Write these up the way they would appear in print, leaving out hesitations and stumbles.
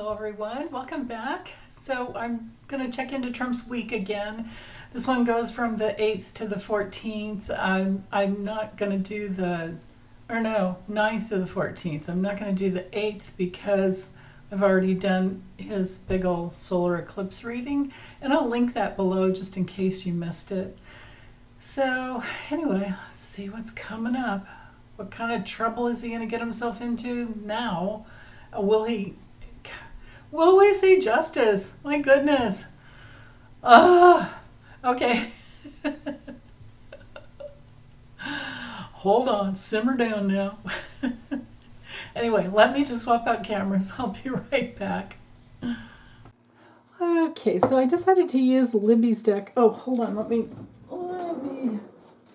Hello everyone, welcome back. So I'm going to check into Trump's week again. This one goes from the 8th to the 14th. I'm not going to do 9th to the 14th. I'm not going to do the 8th because I've already done his big old solar eclipse reading, and I'll link that below just in case you missed it. So anyway, let's see what's coming up. What kind of trouble is he going to get himself into now? Will we see justice? My goodness. Okay. Hold on, simmer down now. Anyway, let me just swap out cameras. I'll be right back. Okay, so I decided to use Libby's deck. Oh, hold on, let me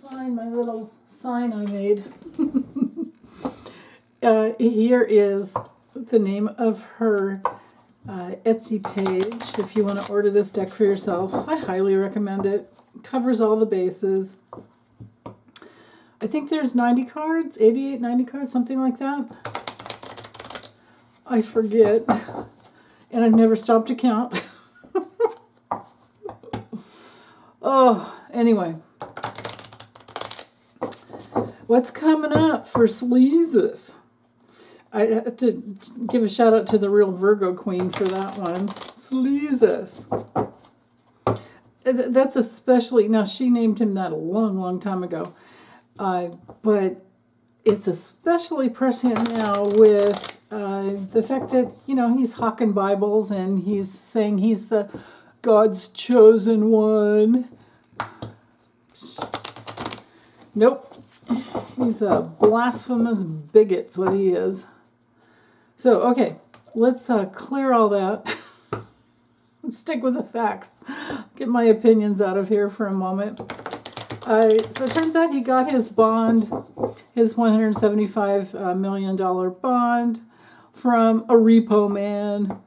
find my little sign I made. Here is the name of her Etsy page. If you want to order this deck for yourself, I highly recommend it. Covers all the bases. I think there's 90 cards, 88, 90 cards, something like that. I forget, and I've never stopped to count. Oh, anyway. What's coming up for Sleezes? I have to give a shout out to the real Virgo queen for that one. Sleezes. That's especially, now she named him that a long, long time ago. But it's especially prescient now with the fact that, he's hawking Bibles and he's saying he's the God's chosen one. Nope. He's a blasphemous bigot's what he is. So, okay, let's clear all that. Let's stick with the facts. Get my opinions out of here for a moment. So it turns out he got his bond, his $175 million bond, from a repo man,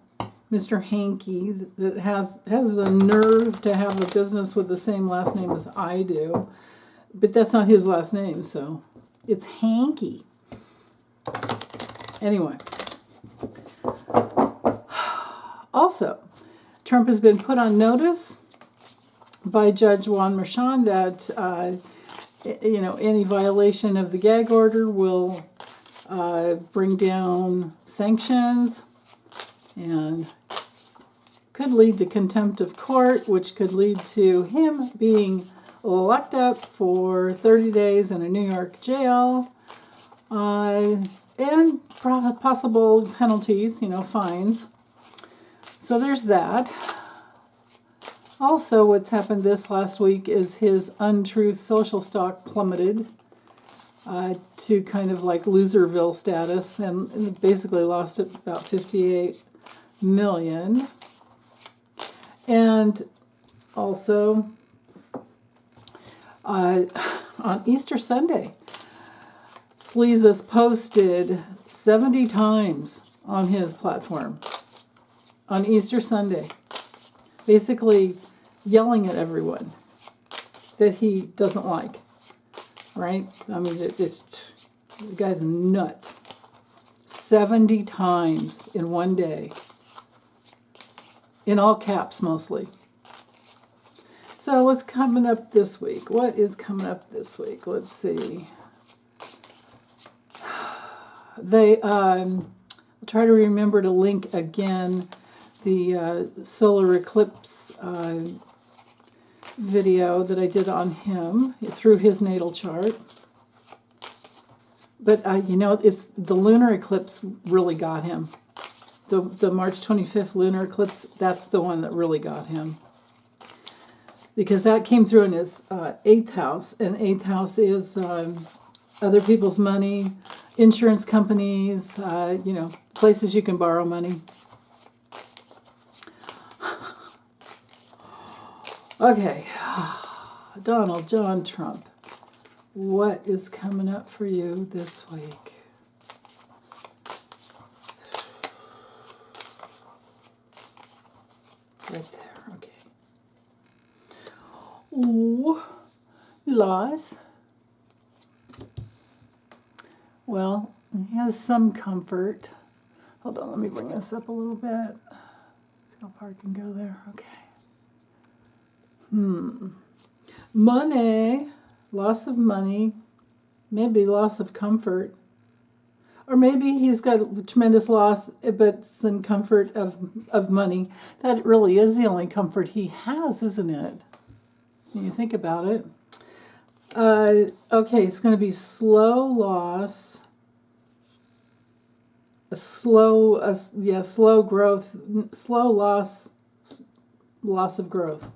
Mr. Hankey, that has the nerve to have a business with the same last name as I do. But that's not his last name, so it's Hankey. Anyway. Also, Trump has been put on notice by Judge Juan Merchan that, any violation of the gag order will bring down sanctions and could lead to contempt of court, which could lead to him being locked up for 30 days in a New York jail, and possible penalties, fines. So there's that. Also, what's happened this last week is his untruth social stock plummeted to kind of like Loserville status, and basically lost about 58 million. And also, on Easter Sunday, Sleezes posted 70 times on his platform on Easter Sunday, basically yelling at everyone that he doesn't like, right? I mean, the guy's nuts. 70 times in one day, in all caps mostly. So what's coming up this week? What is coming up this week? Let's see. I'll try to remember to link again the solar eclipse video that I did on him through his natal chart. But, it's the lunar eclipse really got him. The March 25th lunar eclipse, that's the one that really got him. Because that came through in his 8th house, and 8th house is other people's money, insurance companies, places you can borrow money. Okay, Donald John Trump, what is coming up for you this week? Right there, okay. Ooh, loss. Well, he has some comfort, Hold on, let me bring this up a little bit. See how far I can go there. Okay. Money, loss of money, maybe loss of comfort. Or maybe he's got tremendous loss, but some comfort of money. That really is the only comfort he has, isn't it? When you think about it. Okay, it's going to be slow loss. Slow growth, slow loss of growth.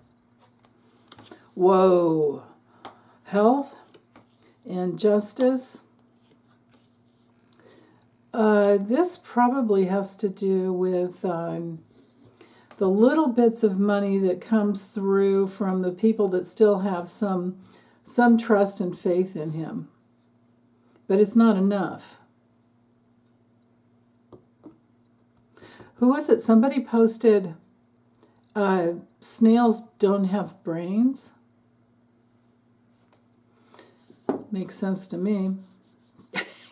Whoa. Health and justice. This probably has to do with the little bits of money that comes through from the people that still have some trust and faith in him. But it's not enough. Who was it? Somebody posted, snails don't have brains. Makes sense to me.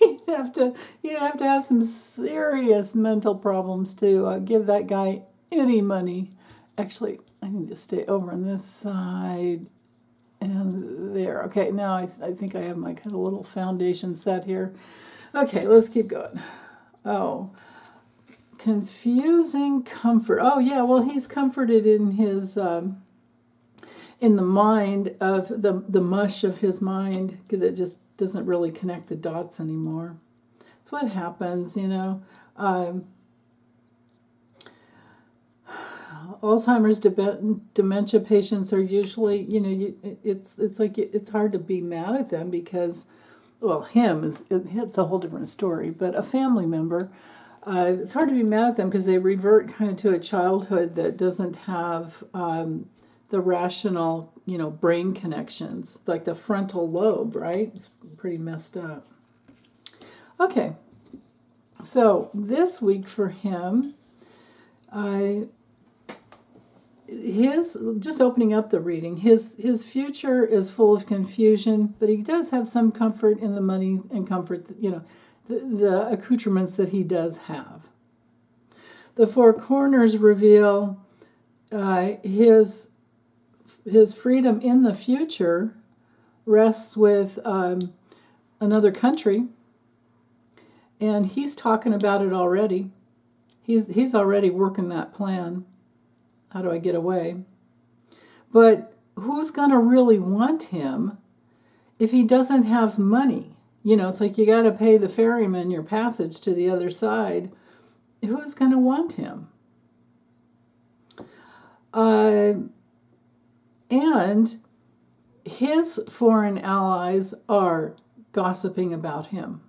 You'd have to have some serious mental problems to give that guy any money. Actually, I need to stay over on this side and there. Okay, now I think I have my kind of little foundation set here. Okay, let's keep going. Oh, confusing comfort. Oh yeah, well he's comforted in his in the mind of the mush of his mind that just doesn't really connect the dots anymore. It's what happens, you know. Alzheimer's dementia patients are usually, you know, it's like it's hard to be mad at them because, well, it's a whole different story. But a family member, it's hard to be mad at them because they revert kind of to a childhood that doesn't have the rational, you know, brain connections, like the frontal lobe, right? It's pretty messed up. Okay, so this week for him, just opening up the reading, his future is full of confusion, but he does have some comfort in the money and comfort, you know, the accoutrements that he does have. The four corners reveal his freedom in the future rests with another country, and he's talking about it already. He's already working that plan. How do I get away? But who's going to really want him if he doesn't have money? You know, it's like you got to pay the ferryman your passage to the other side. Who's going to want him? And his foreign allies are gossiping about him,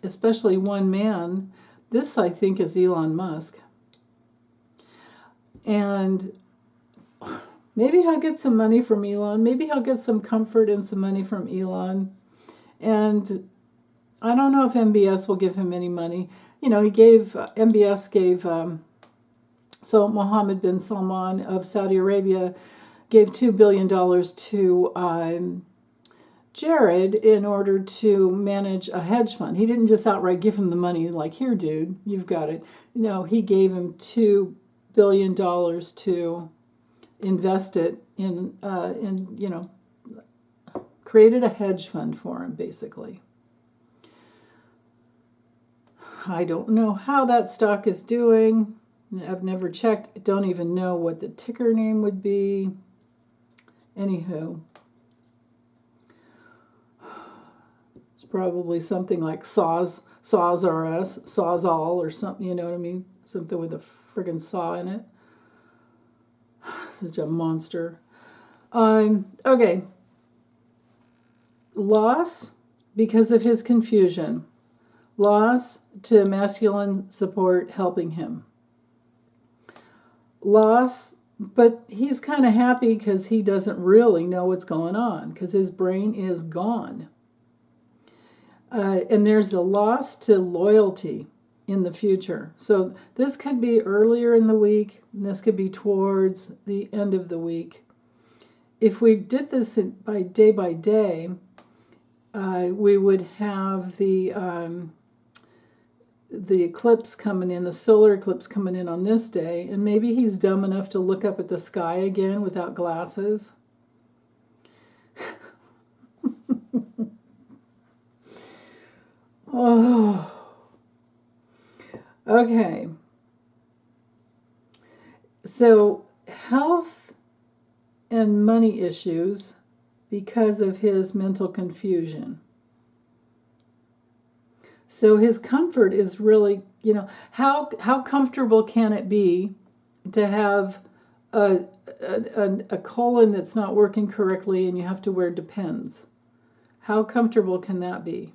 especially one man. This, I think, is Elon Musk. And maybe he'll get some money from Elon. Maybe he'll get some comfort and some money from Elon. And I don't know if MBS will give him any money. You know, MBS gave, so Mohammed bin Salman of Saudi Arabia gave $2 billion to Jared in order to manage a hedge fund. He didn't just outright give him the money like, here, dude, you've got it. No, he gave him $2 billion to invest it in, you know, created a hedge fund for him, basically. I don't know how that stock is doing. I've never checked. I don't even know what the ticker name would be. Anywho, it's probably something like Saws RS, Sawzall or something, you know what I mean? Something with a friggin' saw in it. Such a monster. Okay. Loss because of his confusion. Loss to masculine support helping him. Loss, but he's kind of happy because he doesn't really know what's going on because his brain is gone. And there's a loss to loyalty in the future. So this could be earlier in the week, and this could be towards the end of the week. If we did this by day, we would have the the eclipse coming in, the solar eclipse coming in on this day, and maybe he's dumb enough to look up at the sky again without glasses. Oh, okay. So, health and money issues because of his mental confusion. So his comfort is really, how comfortable can it be to have a colon that's not working correctly and you have to wear Depends? How comfortable can that be?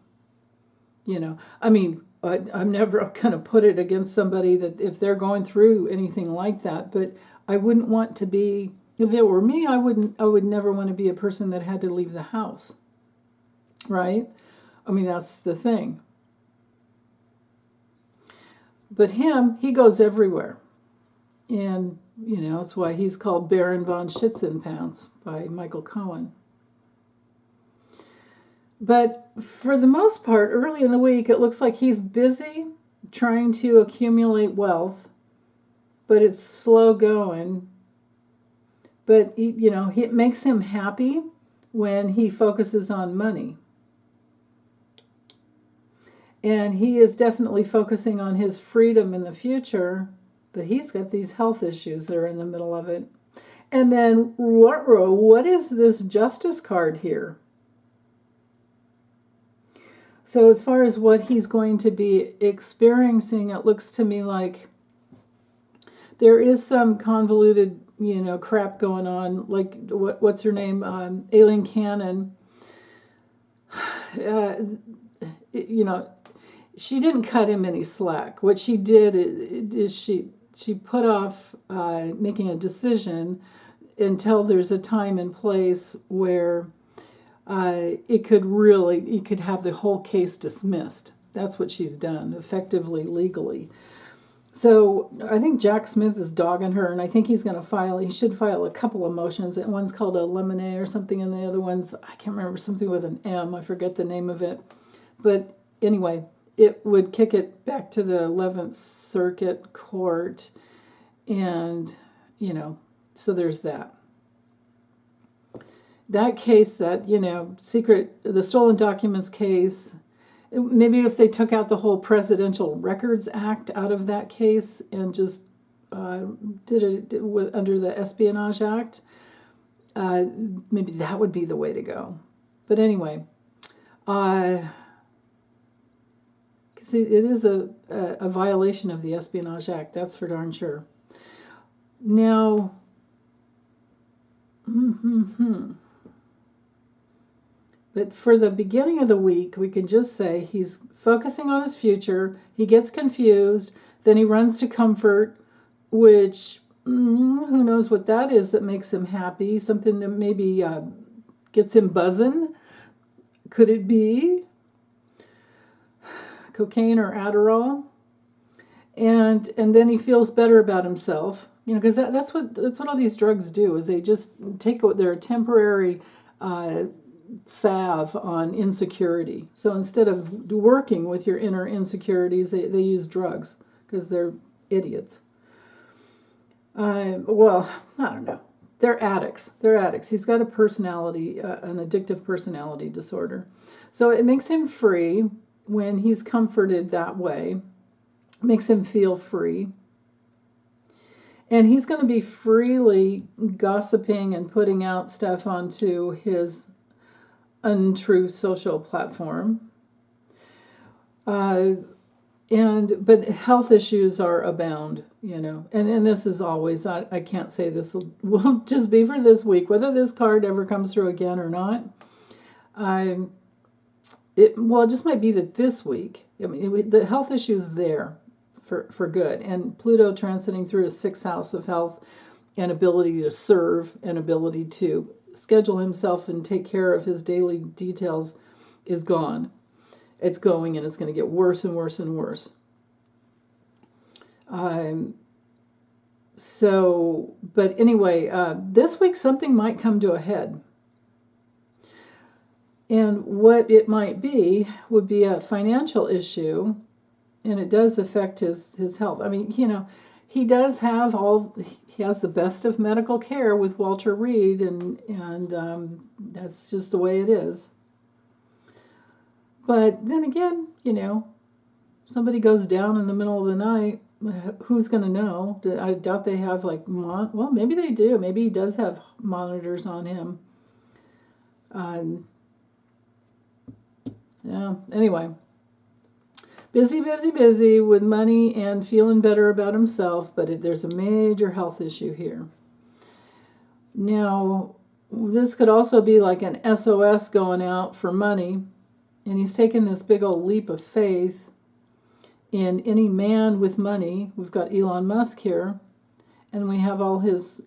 I'm never going to put it against somebody that if they're going through anything like that, but I wouldn't want to be, if it were me, I would never want to be a person that had to leave the house, right? That's the thing. But he goes everywhere. And, that's why he's called Baron von Schützenpants by Michael Cohen. But for the most part, early in the week, it looks like he's busy trying to accumulate wealth, but it's slow going. But, it makes him happy when he focuses on money. And he is definitely focusing on his freedom in the future, but he's got these health issues that are in the middle of it. And then, what is this Justice card here? So as far as what he's going to be experiencing, it looks to me like there is some convoluted, crap going on. Like, what's her name? Aileen Cannon. She didn't cut him any slack. What she did is she put off making a decision until there's a time and place where you could have the whole case dismissed. That's what she's done, effectively, legally. So I think Jack Smith is dogging her, and I think he should file a couple of motions. One's called a lemonade or something, and the other one's, I can't remember, something with an M. I forget the name of it. But anyway, it would kick it back to the 11th Circuit Court, and, so there's that. That case, the stolen documents case, maybe if they took out the whole Presidential Records Act out of that case and just did it under the Espionage Act, maybe that would be the way to go. But anyway, see, it is a violation of the Espionage Act, that's for darn sure. Now, but for the beginning of the week, we can just say he's focusing on his future. He gets confused. Then he runs to comfort, which who knows what that is that makes him happy. Something that maybe gets him buzzing. Could it be cocaine or Adderall? And then he feels better about himself. Because that's what all these drugs do, is they just take their temporary salve on insecurity. So instead of working with your inner insecurities, they use drugs because they're idiots. I don't know. They're addicts. He's got a personality, an addictive personality disorder. So it makes him free when he's comforted that way. It makes him feel free. And he's going to be freely gossiping and putting out stuff onto his untrue social platform. But health issues are abound, and this is always, I can't say this will just be for this week, whether this card ever comes through again or not. It just might be that this week, the health issue is there for good, and Pluto transiting through his 6th house of health and ability to serve and ability to schedule himself and take care of his daily details is gone. It's going, and it's going to get worse and worse and worse. But anyway, this week something might come to a head. And what it might be would be a financial issue it does affect his health. I mean, he does have he has the best of medical care with Walter Reed, and that's just the way it is. But then again, somebody goes down in the middle of the night, who's going to know? I doubt they have well, maybe they do. Maybe he does have monitors on him. Yeah, anyway. Busy, busy, busy with money and feeling better about himself, but there's a major health issue here. Now, this could also be like an SOS going out for money, and he's taken this big old leap of faith in any man with money. We've got Elon Musk here, and we have all his,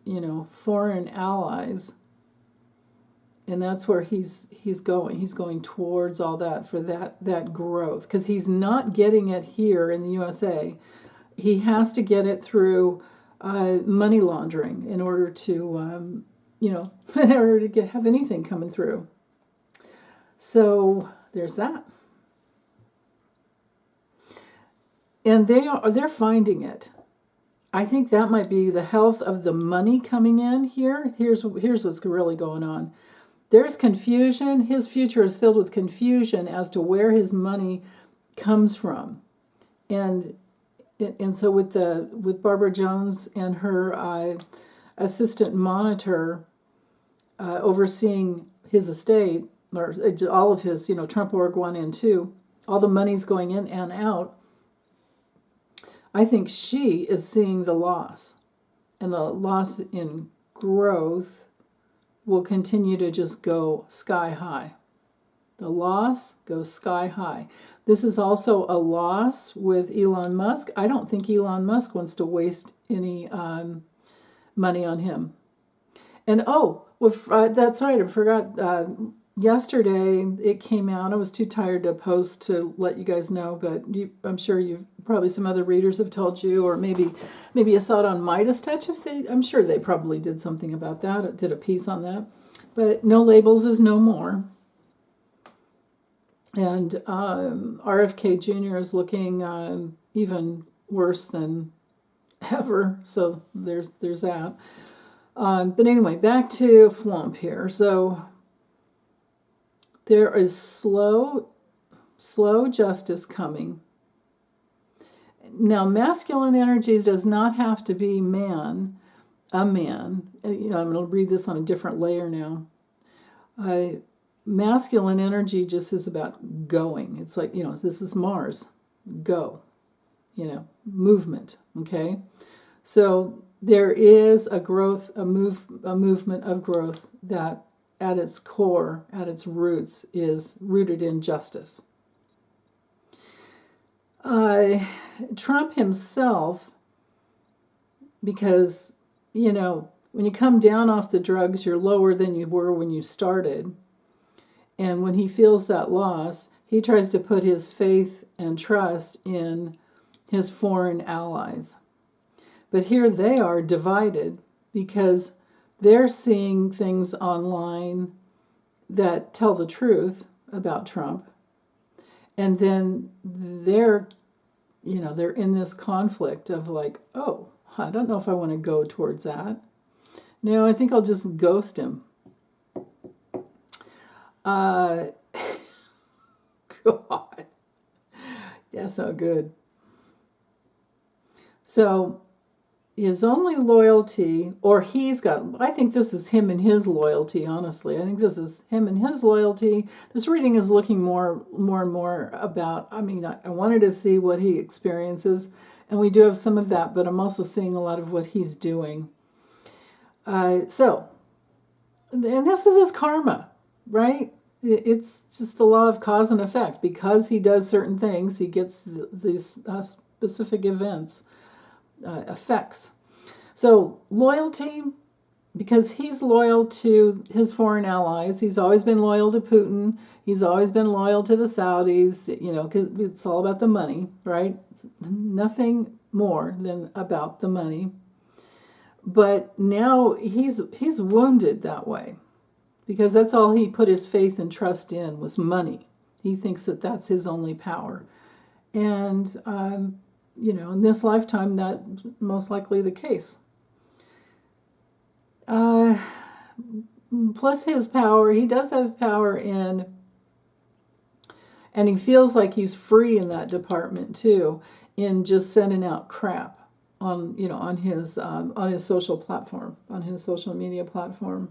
foreign allies. And that's where he's going. He's going towards all that for that growth, because he's not getting it here in the USA. He has to get it through money laundering in order to, in order to have anything coming through. So there's that. And they're finding it. I think that might be the health of the money coming in here. Here's what's really going on. There's confusion. His future is filled with confusion as to where his money comes from. And so with Barbara Jones and her assistant monitor overseeing his estate, or all of his, Trump Org 1 and 2, all the money's going in and out, I think she is seeing the loss. And the loss in growth will continue to just go sky high. The loss goes sky high. This is also a loss with Elon Musk. I don't think Elon Musk wants to waste any money on him. And that's right, I forgot. Yesterday it came out. I was too tired to post to let you guys know, but I'm sure probably some other readers have told you, or maybe you saw it on Midas Touch. I'm sure they probably did something about that, did a piece on that. But no labels is no more. And RFK Jr. is looking even worse than ever. So there's that. But anyway, back to Flump here. So there is slow justice coming. Now, masculine energies does not have to be a man. I'm going to read this on a different layer now. Masculine energy just is about going. It's like, this is Mars. Go. Movement. Okay? So there is a growth, a movement of growth that at its core, at its roots, is rooted in justice. Trump himself, because, when you come down off the drugs, you're lower than you were when you started. And when he feels that loss, he tries to put his faith and trust in his foreign allies. But here they are divided because they're seeing things online that tell the truth about Trump. And then they're in this conflict of like, oh, I don't know if I want to go towards that. No, I think I'll just ghost him. God. That's so good. So his only loyalty, or I think this is him and his loyalty, honestly. I think this is him and his loyalty. This reading is looking more and more about, I wanted to see what he experiences, and we do have some of that, but I'm also seeing a lot of what he's doing. And this is his karma, right? It's just the law of cause and effect. Because he does certain things, he gets these specific events. Effects. So loyalty, because he's loyal to his foreign allies. He's always been loyal to Putin. He's always been loyal to the Saudis, because it's all about the money, right? It's nothing more than about the money. But now he's wounded that way, because that's all he put his faith and trust in was money. He thinks that that's his only power. And, in this lifetime, that's most likely the case. Plus his power, he does have power and he feels like he's free in that department too, in just sending out crap on his social platform, on his social media platform.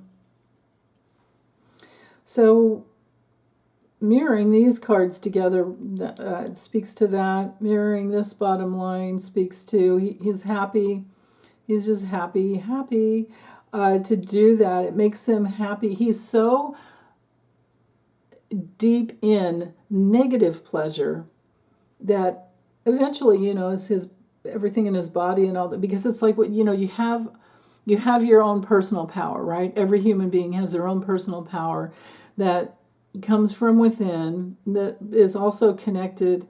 So mirroring these cards together speaks to that. Mirroring this bottom line speaks to he's happy. He's just happy to do that. It makes him happy. He's so deep in negative pleasure that eventually, is his everything in his body and all that, because it's like what you have your own personal power, right? Every human being has their own personal power that comes from within, that is also connected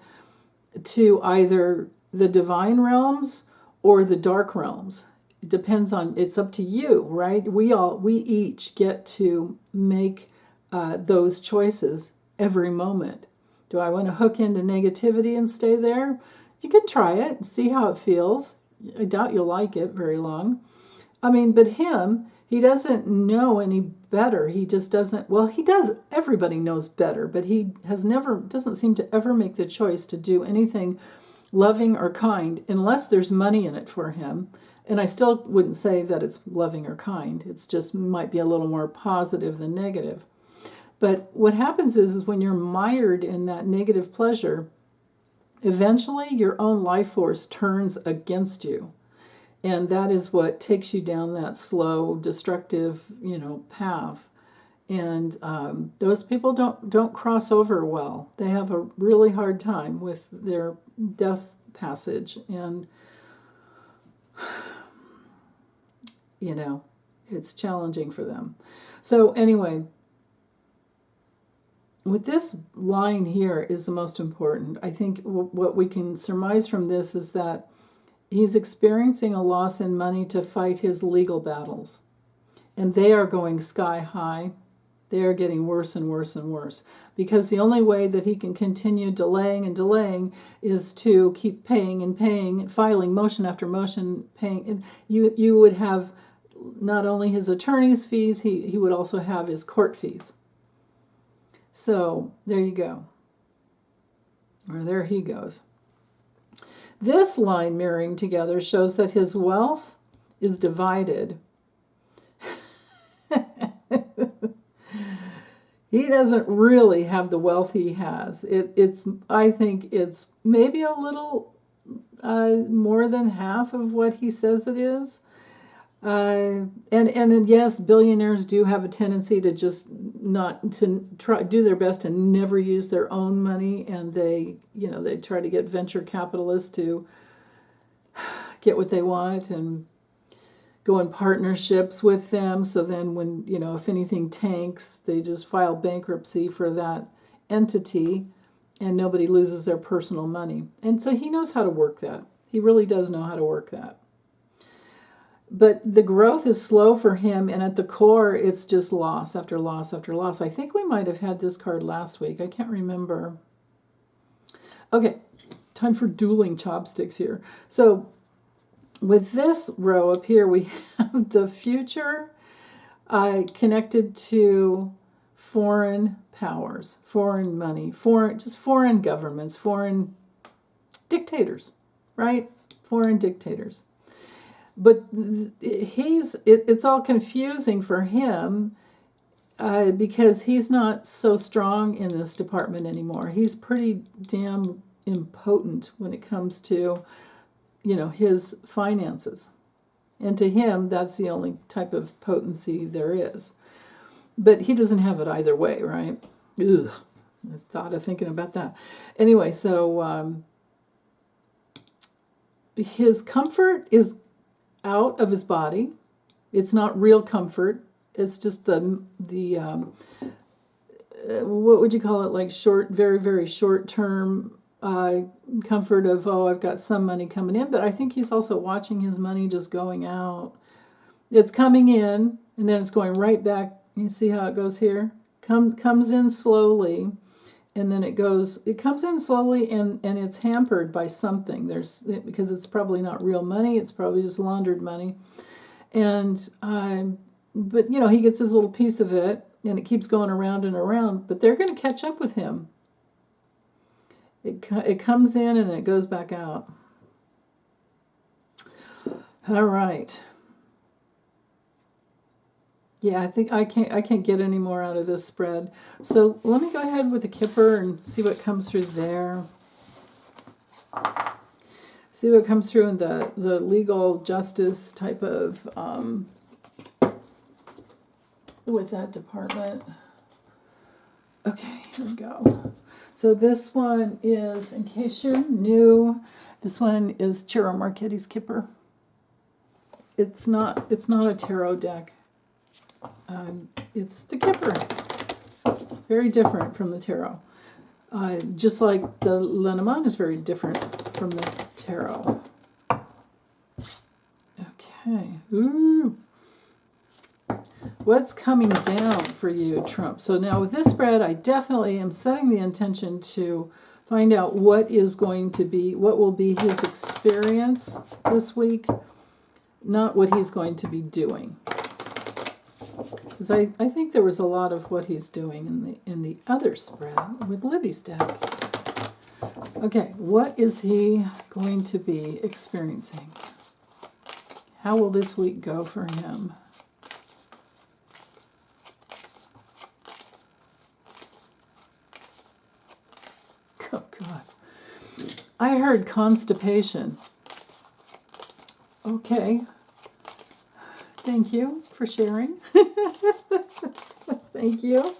to either the divine realms or the dark realms. It depends on, it's up to you, right? We each get to make those choices every moment. Do I want to hook into negativity and stay there? You can try it and see how it feels. I doubt you'll like it very long. But he doesn't know any better. He just doesn't, well, he does, everybody knows better, but he doesn't seem to ever make the choice to do anything loving or kind unless there's money in it for him. And I still wouldn't say that it's loving or kind. It's just might be a little more positive than negative. But what happens is when you're mired in that negative pleasure, eventually your own life force turns against you. And that is what takes you down that slow, destructive, path. And those people don't cross over well. They have a really hard time with their death passage. And, it's challenging for them. So anyway, with this line here is the most important. I think what we can surmise from this is that he's experiencing a loss in money to fight his legal battles. And they are going sky high. They are getting worse and worse and worse. Because the only way that he can continue delaying and delaying is to keep paying and paying, filing motion after motion, paying. And you would have not only his attorney's fees, he would also have his court fees. So there you go. Or there he goes. This line mirroring together shows that his wealth is divided. He doesn't really have the wealth he has. I think it's maybe a little more than half of what he says it is. And yes, billionaires do have a tendency to just not to do their best to never use their own money, and they try to get venture capitalists to get what they want and go in partnerships with them. So then when, if anything tanks, they just file bankruptcy for that entity and nobody loses their personal money. And so he knows how to work that. He really does know how to work that. But the growth is slow for him, and at the core, it's just loss after loss after loss. I think we might have had this card last week. I can't remember. Okay, time for dueling chopsticks here. So with this row up here, we have the future connected to foreign powers, foreign money, foreign governments, foreign dictators, right? Foreign dictators. But it's all confusing for him because he's not so strong in this department anymore. He's pretty damn impotent when it comes to, his finances. And to him, that's the only type of potency there is. But he doesn't have it either way, right? Ugh, I thought of thinking about that. Anyway, so his comfort is out of his body. It's not real comfort. It's just the what would you call it? Like short, very, very short term comfort of, I've got some money coming in. But I think he's also watching his money just going out. It's coming in and then it's going right back. You see how it goes here? Comes in slowly, and then it comes in slowly, and it's hampered by something. Because it's probably not real money, it's probably just laundered money. And but you know, he gets his little piece of it, and it keeps going around and around, but they're going to catch up with him. It comes in and then it goes back out. All right. Yeah, I think I can't get any more out of this spread. So let me go ahead with the Kipper and see what comes through there. See what comes through in the legal justice type of with that department. Okay, here we go. So this one is, in case you're new, this one is Chiro Marchetti's Kipper. It's not a tarot deck. It's the Kipper. Very different from the tarot. Just like the Lenormand is very different from the tarot. Okay. Ooh. What's coming down for you, Trump? So now with this spread, I definitely am setting the intention to find out what will be his experience this week, not what he's going to be doing. Because I think there was a lot of what he's doing in the other spread with Libby's deck. Okay, what is he going to be experiencing? How will this week go for him? Oh, God. I heard constipation. Okay. Thank you for sharing. Thank you.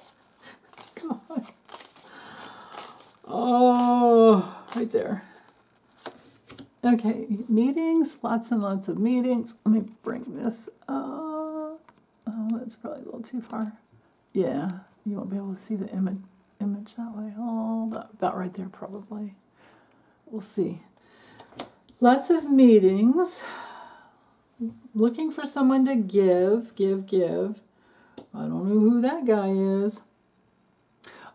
God. Oh, right there. Okay, meetings, lots and lots of meetings. Let me bring this. Oh, that's probably a little too far. Yeah, you won't be able to see the image that way. Hold up, about right there probably. We'll see. Lots of meetings. Looking for someone to give. I don't know who that guy is.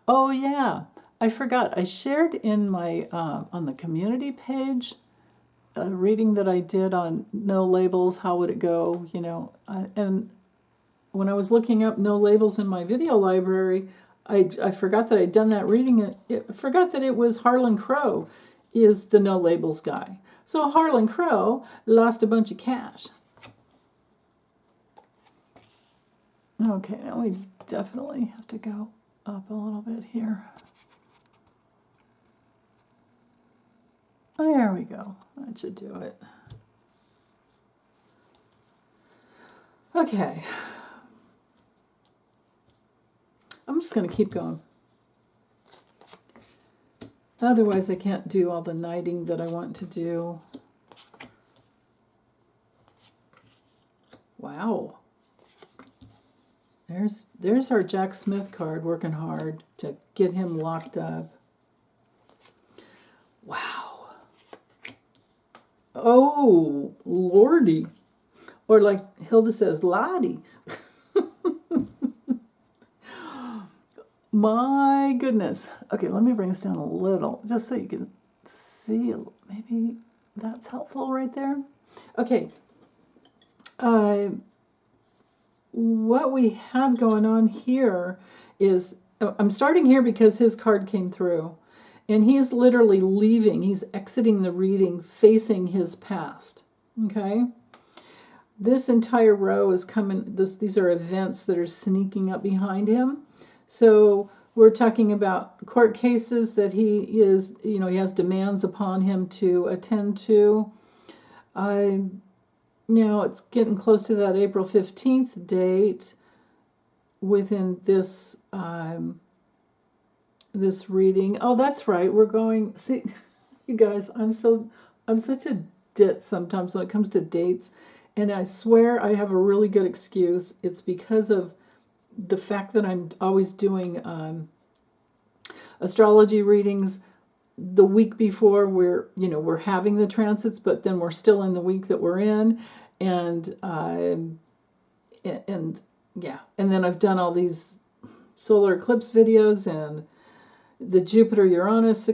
Oh yeah, I forgot. I shared in my on the community page a reading that I did on no labels. How would it go? You know, and when I was looking up no labels in my video library, I forgot that I'd done that reading. I forgot that it was Harlan Crow is the no labels guy. So Harlan Crow lost a bunch of cash. Okay, now we definitely have to go up a little bit here. There we go. That should do it. Okay. I'm just going to keep going. Otherwise, I can't do all the knighting that I want to do. Wow. There's our Jack Smith card, working hard to get him locked up. Wow. Oh, Lordy. Or like Hilda says, Lottie. My goodness. Okay, let me bring this down a little, just so you can see. Maybe that's helpful right there. Okay. What we have going on here is, I'm starting here because his card came through. And he's literally leaving. He's exiting the reading, facing his past. Okay? This entire row is coming. These are events that are sneaking up behind him. So we're talking about court cases that he has demands upon him to attend to. Now it's getting close to that April 15th date within this this reading. Oh, that's right. We're going, see, you guys, I'm such a dit sometimes when it comes to dates. And I swear I have a really good excuse. It's because of the fact that I'm always doing astrology readings the week before we're having the transits, but then we're still in the week that we're in, and then I've done all these solar eclipse videos, and the Jupiter-Uranus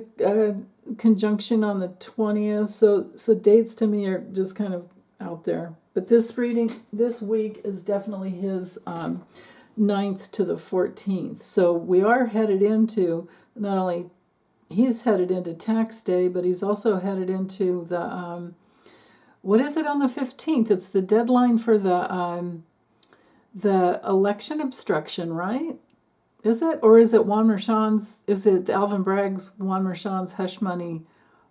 conjunction on the 20th. So dates to me are just kind of out there. But this reading this week is definitely his 9th to the 14th. So we are headed into, not only he's headed into tax day, but he's also headed into the, what is it on the 15th? It's the deadline for the election obstruction, right? Is it? Or is it Juan Merchan's, is it Alvin Bragg's Juan Merchan's hush money?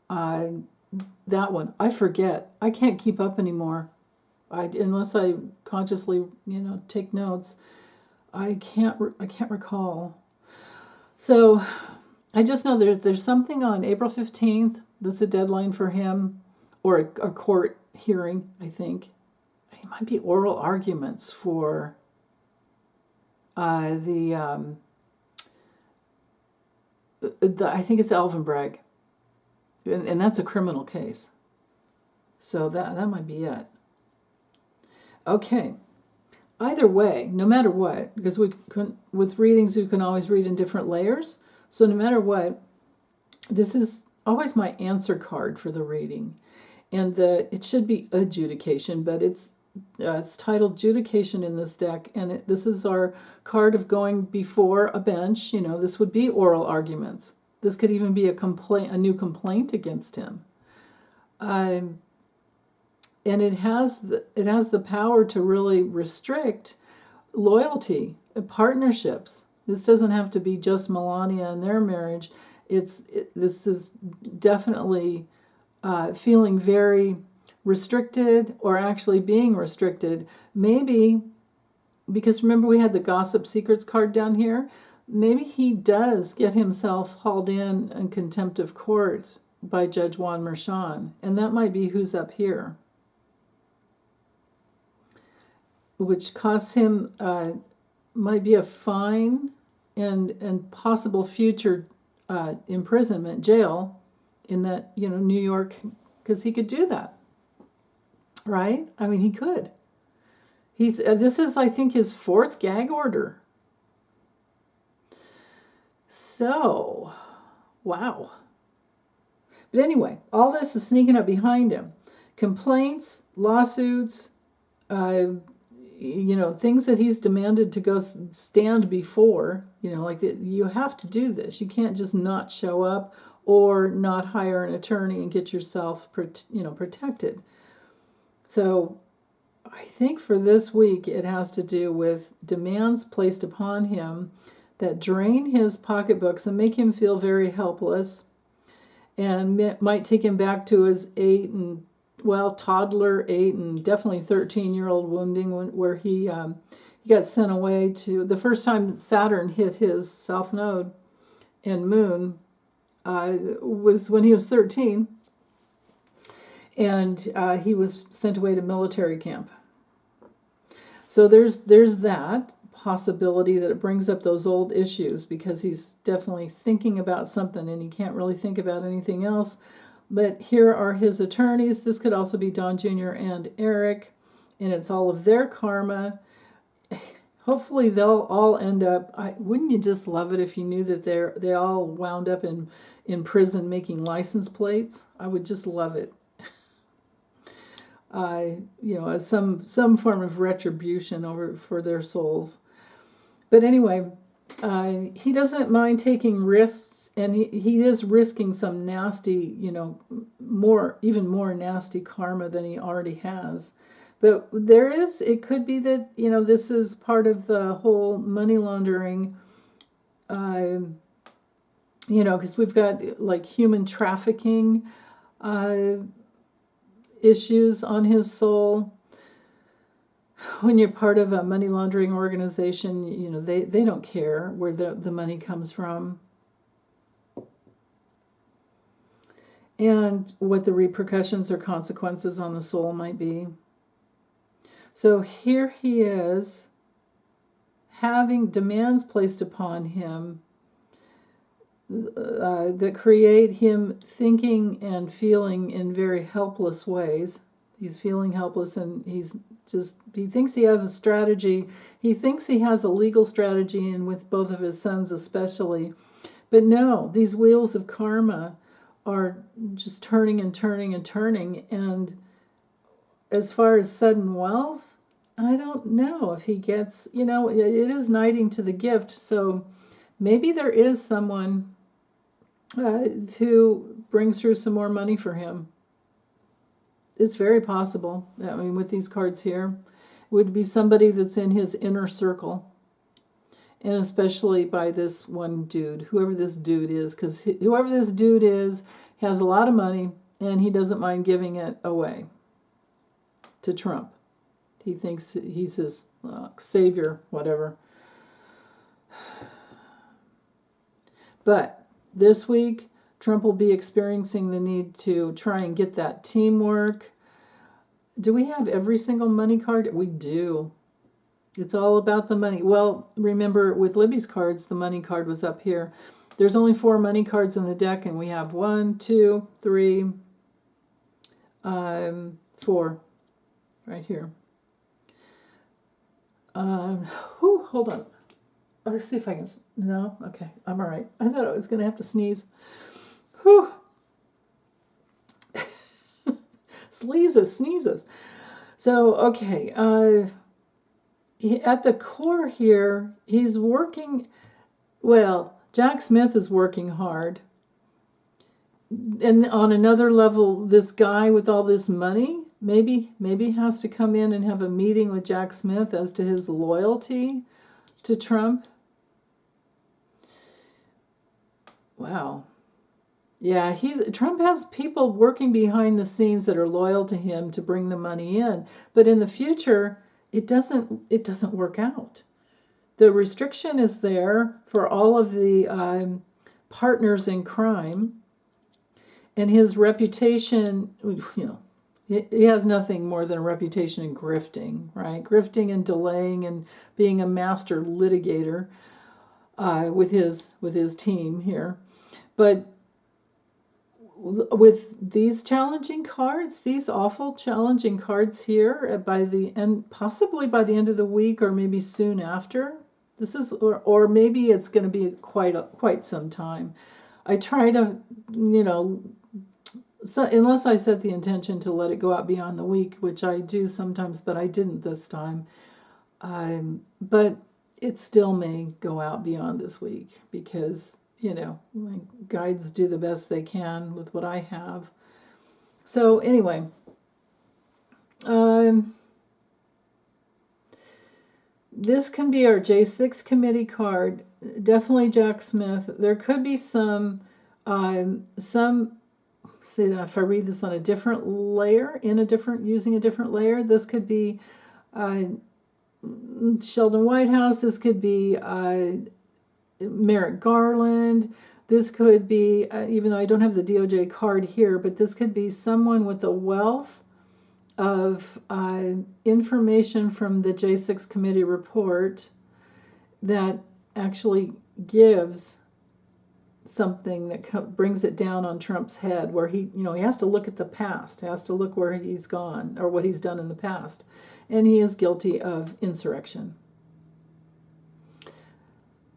That one. I forget. I can't keep up anymore. Unless I consciously, take notes. I can't recall. So I just know there's something on April 15th that's a deadline for him, or a court hearing, I think. It might be oral arguments for I think it's Alvin Bragg. And that's a criminal case. So that might be it. Okay. Either way, no matter what, because with readings we can always read in different layers. So no matter what, this is always my answer card for the reading. And it should be adjudication, but it's titled Judication in this deck, and this is our card of going before a bench. This would be oral arguments. This could even be a new complaint against him. And it has the power to really restrict loyalty, partnerships. This doesn't have to be just Melania and their marriage. This is definitely feeling very restricted, or actually being restricted. Maybe, because remember we had the Gossip Secrets card down here, maybe he does get himself hauled in contempt of court by Judge Juan Merchan, and that might be who's up here, which costs him, might be a fine and possible future imprisonment, jail, in that, New York, because he could do that. Right? I mean, he could. This is, I think, his 4th gag order. So, wow. But anyway, all this is sneaking up behind him. Complaints, lawsuits, things that he's demanded to go stand before. You have to do this. You can't just not show up or not hire an attorney and get yourself, protected. So I think for this week it has to do with demands placed upon him that drain his pocketbooks and make him feel very helpless, and might take him back to his toddler 8 and definitely 13-year-old wounding, where he got sent away to, the first time Saturn hit his south node and moon was when he was 13. And he was sent away to military camp. So there's that possibility that it brings up those old issues, because he's definitely thinking about something and he can't really think about anything else. But here are his attorneys. This could also be Don Jr. and Eric, and it's all of their karma. Hopefully they'll all end up, wouldn't you just love it if you knew that they all wound up in prison making license plates? I would just love it. As some form of retribution for their souls. But anyway, he doesn't mind taking risks, and he is risking some nasty, even more nasty karma than he already has. But it could be that, this is part of the whole money laundering, because we've got like human trafficking, issues on his soul. When you're part of a money laundering organization, they don't care where the money comes from and what the repercussions or consequences on the soul might be. So here he is having demands placed upon him that create him thinking and feeling in very helpless ways. He's feeling helpless, and he thinks he has a strategy. He thinks he has a legal strategy, and with both of his sons especially, But no, these wheels of karma are just turning and turning and turning. And as far as sudden wealth, I don't know if he gets, it is knighting to the gift. So maybe there is someone who brings through some more money for him. It's very possible. I mean, with these cards here, it would be somebody that's in his inner circle. And especially by this one dude, whoever this dude is, because whoever this dude is has a lot of money and he doesn't mind giving it away to Trump. He thinks he's his savior, whatever. But this week, Trump will be experiencing the need to try and get that teamwork. Do we have every single money card? We do. It's all about the money. Well, remember with Libby's cards, the money card was up here. There's only 4 money cards in the deck, and we have 1, 2, 3, 4 right here. Hold on. Let's see if I can. No? Okay. I'm all right. I thought I was going to have to sneeze. Whew. Sneezes. So, okay. At the core here, he's working. Well, Jack Smith is working hard. And on another level, this guy with all this money maybe has to come in and have a meeting with Jack Smith as to his loyalty to Trump. Wow. Yeah, Trump has people working behind the scenes that are loyal to him to bring the money in. But in the future, it doesn't work out. The restriction is there for all of the partners in crime, and his reputation, he has nothing more than a reputation in grifting, right? Grifting and delaying and being a master litigator with his team here. But with these challenging cards, these awful challenging cards here, by the end, possibly by the end of the week or maybe soon after, this is, or maybe it's going to be quite some time. I try to, so unless I set the intention to let it go out beyond the week, which I do sometimes, but I didn't this time. But it still may go out beyond this week because, my guides do the best they can with what I have. So anyway, this can be our J6 committee card. Definitely Jack Smith. There could be some, see if I read this on a different layer, using a different layer, this could be Sheldon Whitehouse. This could be Merrick Garland. This could be, even though I don't have the DOJ card here, but this could be someone with a wealth of information from the J6 committee report that actually gives something that brings it down on Trump's head, where he has to look at the past, has to look where he's gone or what he's done in the past, and he is guilty of insurrection.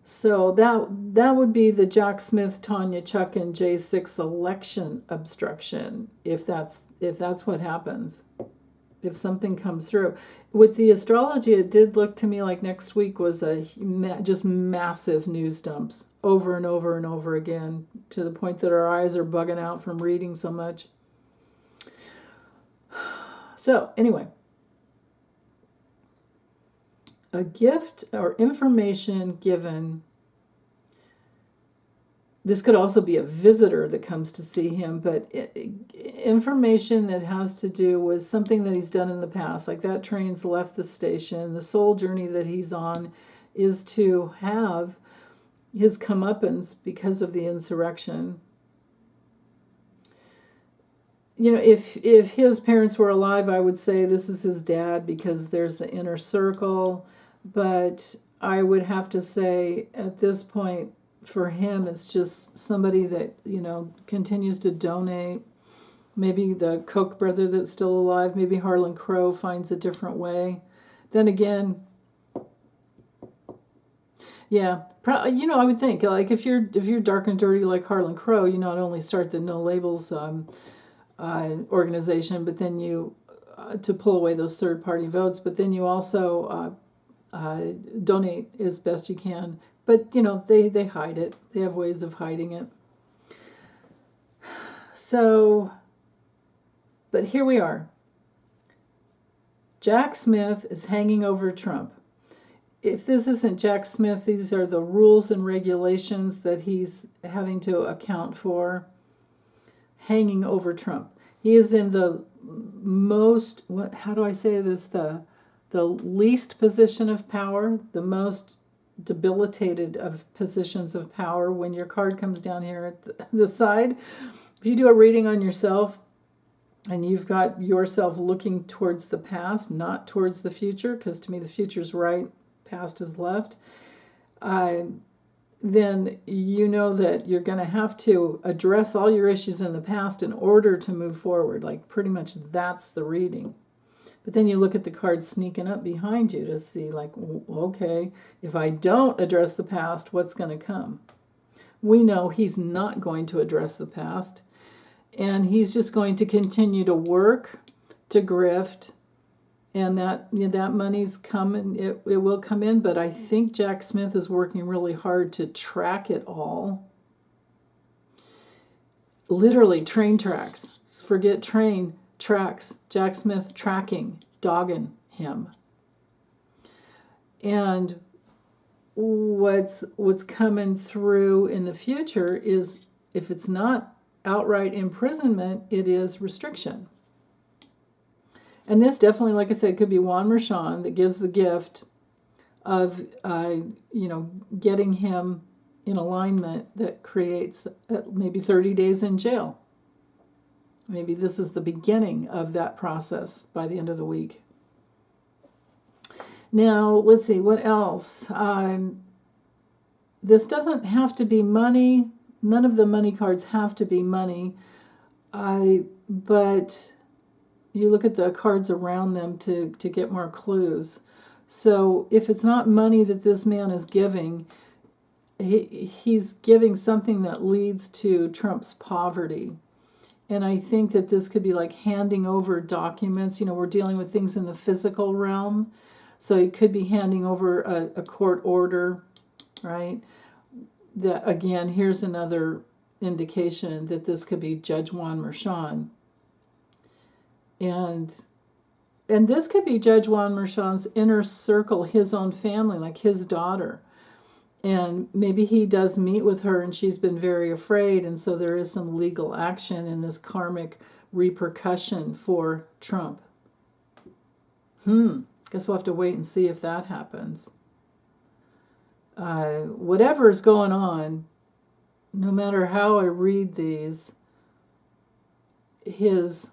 So that would be the Jack Smith, Tanya Chutkan J6 election obstruction, if that's what happens, if something comes through. With the astrology, it did look to me like next week was just massive news dumps over and over and over again, to the point that our eyes are bugging out from reading so much. So anyway, a gift or information given. This could also be a visitor that comes to see him, but information that has to do with something that he's done in the past, like that train's left the station. The soul journey that he's on is to have his comeuppance because of the insurrection. If his parents were alive, I would say this is his dad because there's the inner circle. But I would have to say at this point, for him, it's just somebody that, continues to donate. Maybe the Koch brother that's still alive. Maybe Harlan Crow finds a different way. Then again, Yeah, I would think like if you're dark and dirty like Harlan Crow, you not only start the No Labels organization, but then you to pull away those third party votes, but then you also donate as best you can. But they hide it. They have ways of hiding it. So, but here we are. Jack Smith is hanging over Trump. If this isn't Jack Smith, these are the rules and regulations that he's having to account for, hanging over Trump. He is in the most, how do I say this, the least position of power, the most debilitated of positions of power. When your card comes down here at the side, if you do a reading on yourself and you've got yourself looking towards the past, not towards the future, because to me the future's right, past is left, then you know that you're going to have to address all your issues in the past in order to move forward. Like pretty much that's the reading. But then you look at the cards sneaking up behind you to see like, okay, if I don't address the past, what's going to come? We know he's not going to address the past, and he's just going to continue to work, to grift, and that money's coming. It will come in, but I think Jack Smith is working really hard to track it all. Literally, train tracks. Forget train, tracks. Jack Smith tracking, dogging him. And what's coming through in the future is, if it's not outright imprisonment, it is restriction. And this definitely, like I said, could be Juan Mershon that gives the gift of, getting him in alignment that creates maybe 30 days in jail. Maybe this is the beginning of that process by the end of the week. Now, let's see, what else? This doesn't have to be money. None of the money cards have to be money. But you look at the cards around them to get more clues. So if it's not money that this man is giving, he's giving something that leads to Trump's poverty. And I think that this could be like handing over documents. We're dealing with things in the physical realm. So it could be handing over a court order, right? That, again, here's another indication that this could be Judge Juan Mershon. And this could be Judge Juan Mershon's inner circle, his own family, like his daughter. And maybe he does meet with her and she's been very afraid, and so there is some legal action in this karmic repercussion for Trump. Guess we'll have to wait and see if that happens. Whatever's going on, no matter how I read these, this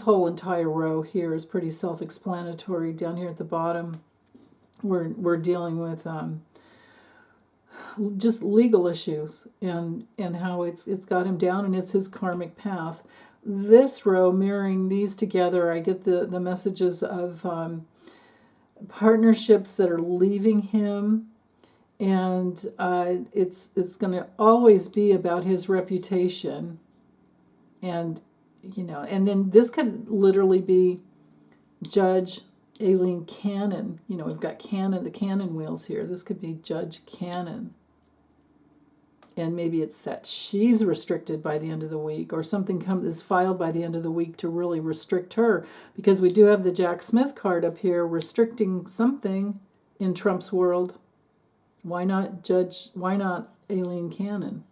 whole entire row here is pretty self-explanatory. Down here at the bottom, we're dealing with just legal issues and how it's got him down, and it's his karmic path. This row, mirroring these together, I get the messages of partnerships that are leaving him, and it's going to always be about his reputation, and then this could literally be Judge Aileen Cannon. We've got the Cannon wheels here. This could be Judge Cannon. And maybe it's that she's restricted by the end of the week, or something is filed by the end of the week to really restrict her, because we do have the Jack Smith card up here restricting something in Trump's world. Why not Aileen Cannon?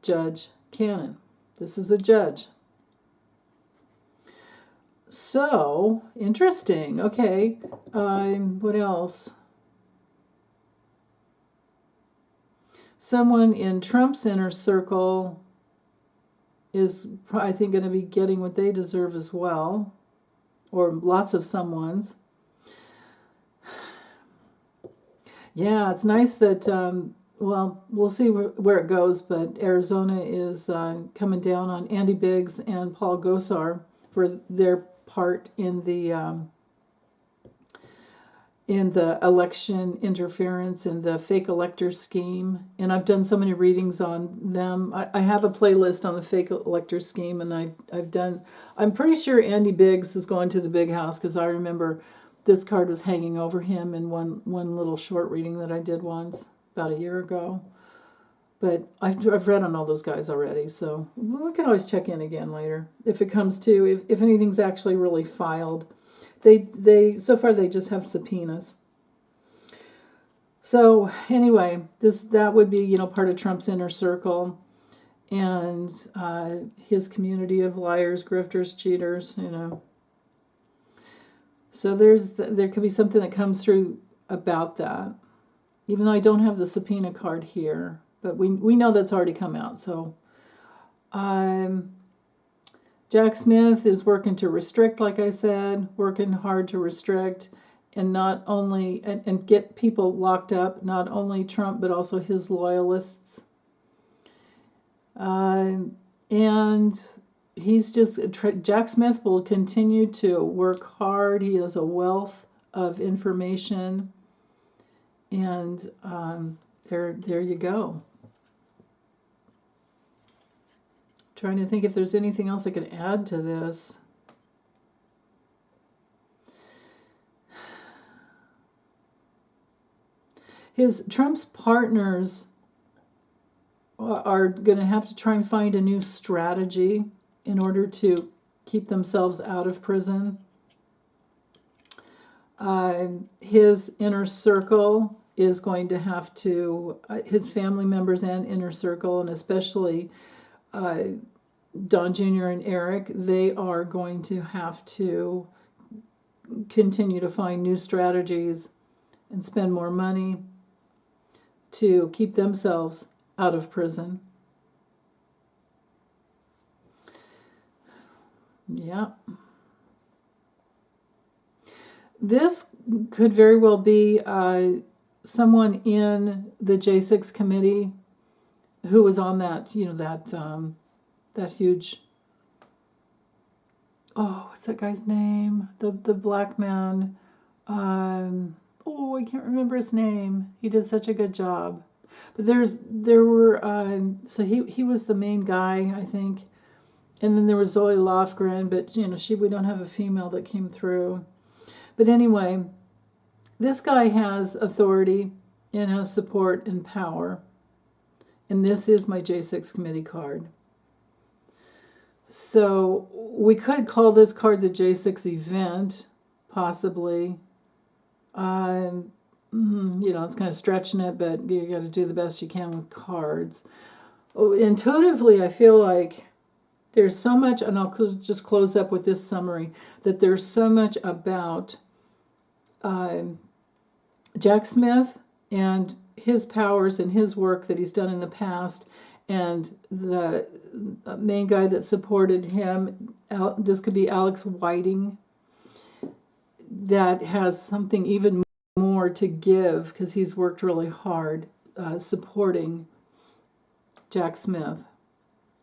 Judge Cannon. This is a judge. So, interesting. Okay, what else? Someone in Trump's inner circle is, I think, going to be getting what they deserve as well, or lots of someones. Yeah, it's nice that, we'll see where it goes, but Arizona is coming down on Andy Biggs and Paul Gosar for their part in the in the election interference and the fake elector scheme. And I've done so many readings on them. I have a playlist on the fake elector scheme, and I'm pretty sure Andy Biggs is going to the big house, because I remember this card was hanging over him in one little short reading that I did once about a year ago. But I've read on all those guys already, so we can always check in again later if it comes to if anything's actually really filed. They so far they just have subpoenas. So anyway, that would be part of Trump's inner circle, and his community of liars, grifters, cheaters. So there could be something that comes through about that, even though I don't have the subpoena card here, but we know that's already come out. So Jack Smith is working to restrict, like I said, working hard to restrict, and not only and get people locked up, not only Trump but also his loyalists. And Jack Smith will continue to work hard. He has a wealth of information, and there you go. Trying to think if there's anything else I can add to this. Trump's partners are going to have to try and find a new strategy in order to keep themselves out of prison. His inner circle is going to have to, his family members and inner circle, and especially Don Jr. and Eric, they are going to have to continue to find new strategies and spend more money to keep themselves out of prison. Yeah. This could very well be someone in the J6 committee who was on that, that huge, what's that guy's name? The black man. I can't remember his name. He did such a good job. But so he was the main guy, I think. And then there was Zoe Lofgren, but we don't have a female that came through. But anyway, this guy has authority and has support and power. And this is my J6 committee card. So we could call this card the J6 event, possibly. It's kind of stretching it, but you got to do the best you can with cards. Intuitively, I feel like there's so much, and I'll just close up with this summary, that there's so much about Jack Smith and his powers and his work that he's done in the past, and the main guy that supported him, this could be Alex Whiting, that has something even more to give because he's worked really hard supporting Jack Smith.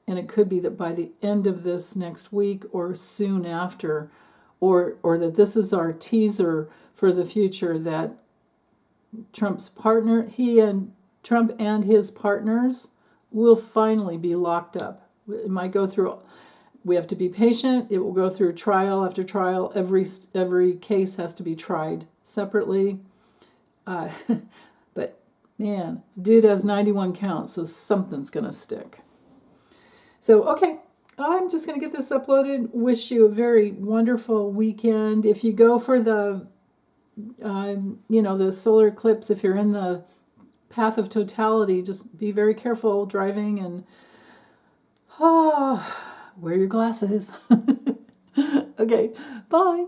And it could be that by the end of this next week or soon after, or that this is our teaser for the future, that Trump's partner, Trump and his partners will finally be locked up. It might go through, we have to be patient. It will go through trial after trial. Every case has to be tried separately. But man, dude has 91 counts, so something's going to stick. So, okay, I'm just going to get this uploaded. Wish you a very wonderful weekend. If you go for the solar eclipse, if you're in the path of totality, just be very careful driving and wear your glasses. Okay, bye.